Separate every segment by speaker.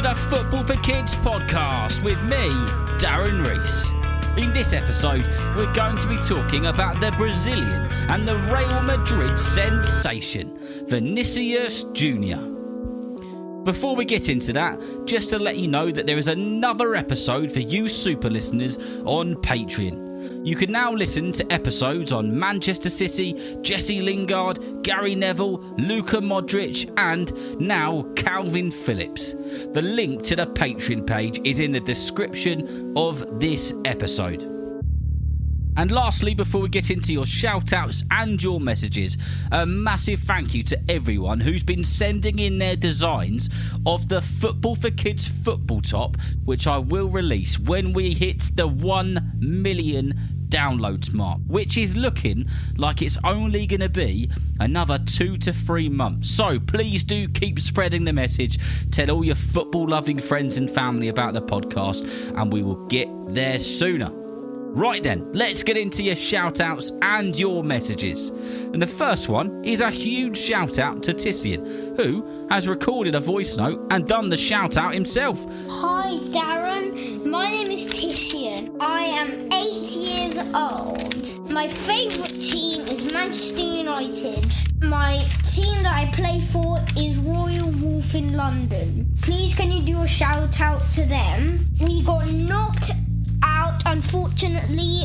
Speaker 1: the Football for Kids podcast with me, Darren Rees. In this episode, we're going to be talking about the Brazilian and the Real Madrid sensation, Vinicius Junior. Before we get into that, just to let you know that there is another episode for you super listeners on Patreon. You can now listen to episodes on Manchester City, Jesse Lingard, Gary Neville, Luka Modric and now Calvin Phillips. The link to the Patreon page is in the description of this episode. And lastly, before we get into your shout-outs and your messages, a massive thank you to everyone who's been sending in their designs of the Football for Kids football top, which I will release when we hit the 1 million downloads mark, which is looking like it's only going to be another 2 to 3 months. So please do keep spreading the message. Tell all your football-loving friends and family about the podcast, and we will get there sooner. Right then, let's get into your shout-outs and your messages. And the first one is a huge shout-out to Titian, who has recorded a voice note and done the shout-out himself.
Speaker 2: Hi Darren, my name is Titian. I am 8 years old. My favourite team is Manchester United. My team that I play for is Royal Wolf in London. Please can you do a shout-out to them? We got knocked out unfortunately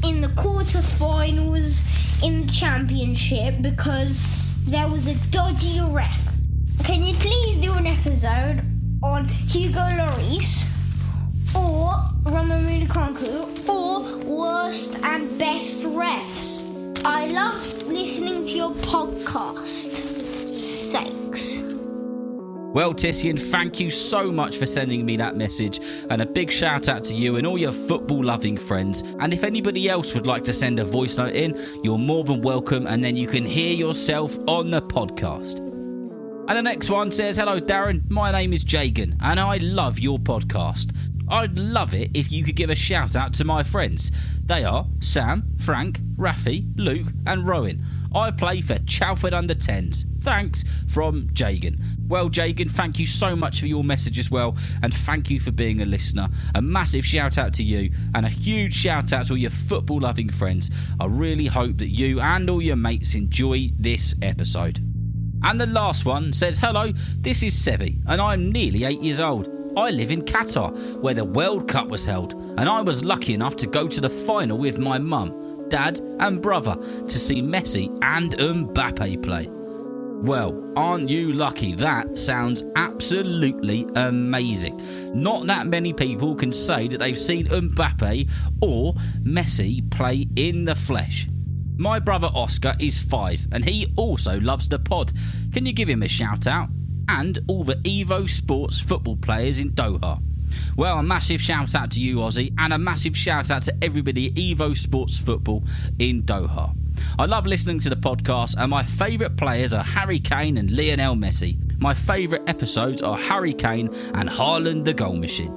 Speaker 2: in the quarterfinals in the championship because there was a dodgy ref. Can you please do an episode on Hugo Lloris or Romelu Lukaku or worst and best refs? I love listening to your podcast. Thanks.
Speaker 1: Well, Titian, thank you so much for sending me that message, and a big shout out to you and all your football-loving friends. And if anybody else would like to send a voice note in, you're more than welcome, and then you can hear yourself on the podcast. And the next one says, hello Darren, my name is Jagan, and I love your podcast. I'd love it if you could give a shout out to my friends. They are Sam, Frank, Rafi, Luke and Rowan. I play for Chalford Under-10s. Thanks, from Jagan. Well, Jagan, thank you so much for your message as well, and thank you for being a listener. A massive shout out to you, and a huge shout out to all your football loving friends. I really hope that you and all your mates enjoy this episode. And the last one says, hello, this is Sebi, and I'm nearly 8 years old. I live in Qatar, where the World Cup was held, and I was lucky enough to go to the final with my mum, dad and brother to see Messi and Mbappe play. Well, aren't you lucky? That sounds absolutely amazing. Not that many people can say that they've seen Mbappe or Messi play in the flesh. My brother Oscar is 5 and he also loves the pod. Can you give him a shout out? And all the Evo Sports football players in Doha. Well, a massive shout out to you, Ozzy, and a massive shout out to everybody at Evo Sports Football in Doha. I love listening to the podcast, and my favourite players are Harry Kane and Lionel Messi. My favourite episodes are Harry Kane and Haaland the goal machine.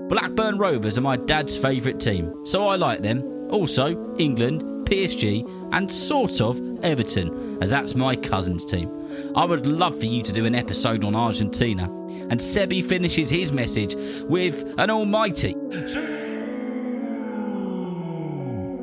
Speaker 1: Blackburn Rovers are my dad's favourite team, so I like them. Also, England, PSG and sort of Everton, as that's my cousin's team. I would love for you to do an episode on Argentina. And Sebi finishes his message with an almighty.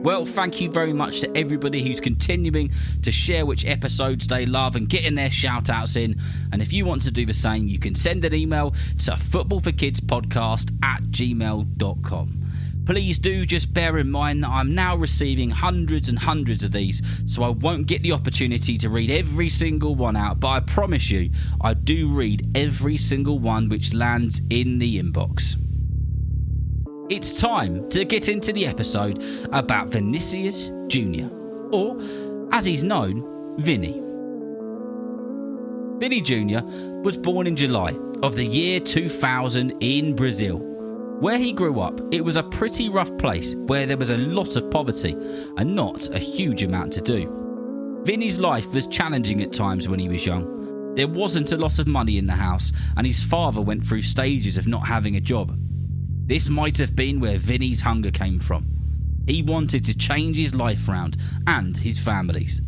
Speaker 1: Well, thank you very much to everybody who's continuing to share which episodes they love and getting their shout outs in. And if you want to do the same, you can send an email to footballforkidspodcast@gmail.com. Please do just bear in mind that I'm now receiving hundreds and hundreds of these, so I won't get the opportunity to read every single one out, but I promise you, I do read every single one which lands in the inbox. It's time to get into the episode about Vinicius Junior, or as he's known, Vini. Vini Jr. was born in July of the year 2000 in Brazil. Where he grew up, it was a pretty rough place where there was a lot of poverty and not a huge amount to do. Vini's life was challenging at times when he was young. There wasn't a lot of money in the house and his father went through stages of not having a job. This might have been where Vini's hunger came from. He wanted to change his life round and his family's.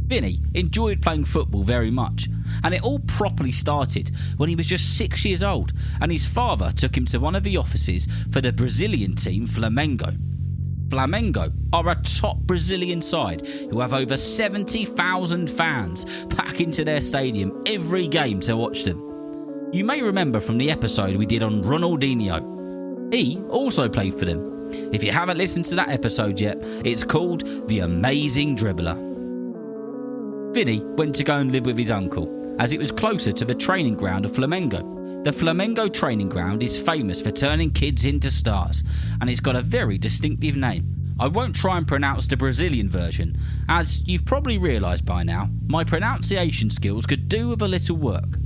Speaker 1: Vini enjoyed playing football very much, and it all properly started when he was just 6 years old and his father took him to one of the offices for the Brazilian team Flamengo. Flamengo are a top Brazilian side who have over 70,000 fans pack into their stadium every game to watch them. You may remember from the episode we did on Ronaldinho. He also played for them. If you haven't listened to that episode yet, it's called The Amazing Dribbler. Vini went to go and live with his uncle, as it was closer to the training ground of Flamengo. The Flamengo training ground is famous for turning kids into stars, and it's got a very distinctive name. I won't try and pronounce the Brazilian version, as you've probably realised by now, my pronunciation skills could do with a little work.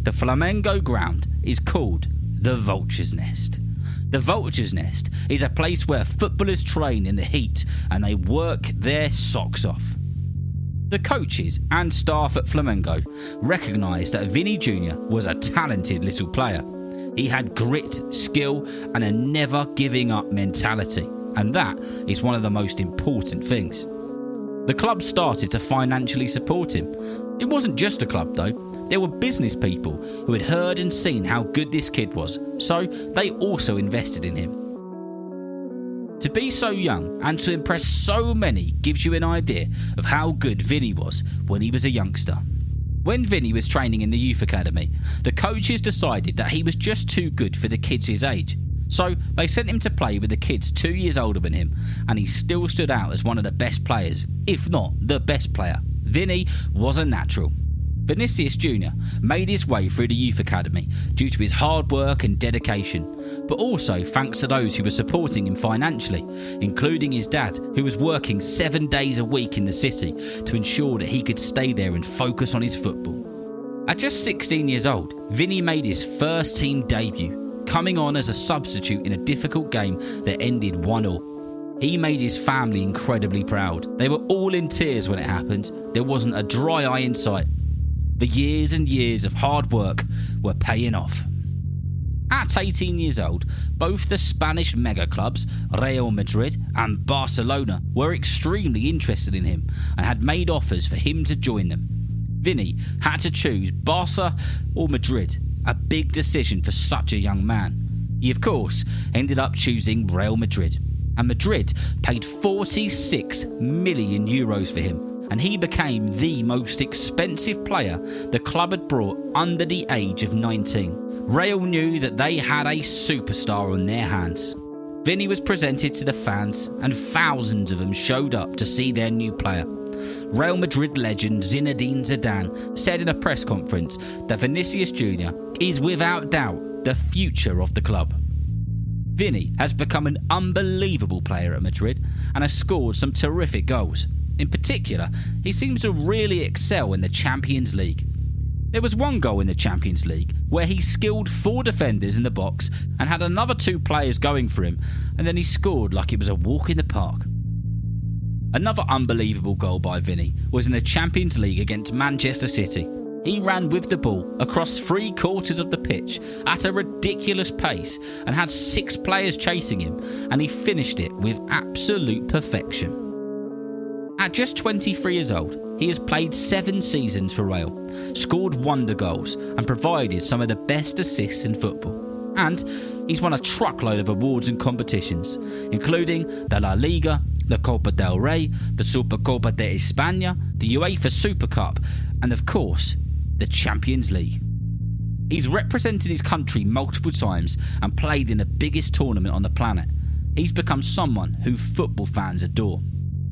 Speaker 1: The Flamengo ground is called the Vulture's Nest. The Vulture's Nest is a place where footballers train in the heat and they work their socks off. The coaches and staff at Flamengo recognised that Vini Jr was a talented little player. He had grit, skill and a never giving up mentality, and that is one of the most important things. The club started to financially support him. It wasn't just a club though, there were business people who had heard and seen how good this kid was, so they also invested in him. To be so young and to impress so many gives you an idea of how good Vini was when he was a youngster. When Vini was training in the youth academy, the coaches decided that he was just too good for the kids his age. So they sent him to play with the kids 2 years older than him, and he still stood out as one of the best players, if not the best player. Vini was a natural. Vinicius Junior made his way through the youth academy due to his hard work and dedication, but also thanks to those who were supporting him financially, including his dad, who was working 7 days a week in the city to ensure that he could stay there and focus on his football. At just 16 years old, Vini made his first team debut, coming on as a substitute in a difficult game that ended 1-1. He made his family incredibly proud. They were all in tears when it happened. There wasn't a dry eye in sight. The years and years of hard work were paying off. At 18 years old, both the Spanish mega clubs, Real Madrid and Barcelona, were extremely interested in him and had made offers for him to join them. Vini had to choose Barca or Madrid, a big decision for such a young man. He, of course, ended up choosing Real Madrid, and Madrid paid 46 million euros for him, and he became the most expensive player the club had brought under the age of 19. Real knew that they had a superstar on their hands. Vini was presented to the fans, and thousands of them showed up to see their new player. Real Madrid legend Zinedine Zidane said in a press conference that Vinicius Junior is without doubt the future of the club. Vini has become an unbelievable player at Madrid and has scored some terrific goals. In particular, he seems to really excel in the Champions League. There was one goal in the Champions League where he skilled 4 defenders in the box and had another 2 players going for him, and then he scored like it was a walk in the park. Another unbelievable goal by Vini was in the Champions League against Manchester City. He ran with the ball across 3/4 of the pitch at a ridiculous pace and had 6 players chasing him, and he finished it with absolute perfection. At just 23 years old, he has played 7 seasons for Real, scored wonder goals and provided some of the best assists in football. And he's won a truckload of awards and competitions, including the La Liga, the Copa del Rey, the Supercopa de España, the UEFA Super Cup, and of course, the Champions League. He's represented his country multiple times and played in the biggest tournament on the planet. He's become someone who football fans adore.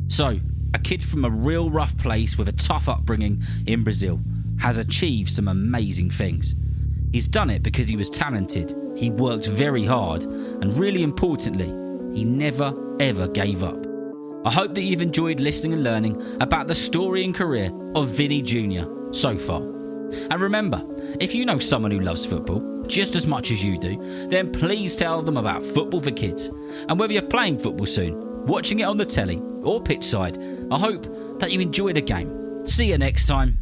Speaker 1: So, a kid from a real rough place with a tough upbringing in Brazil has achieved some amazing things. He's done it because he was talented, he worked very hard, and really importantly, he never ever gave up. I hope that you've enjoyed listening and learning about the story and career of Vini Jr. so far. And remember, if you know someone who loves football just as much as you do, then please tell them about Football for Kids. And whether you're playing football soon, watching it on the telly or pitch side, I hope that you enjoy the game. See you next time.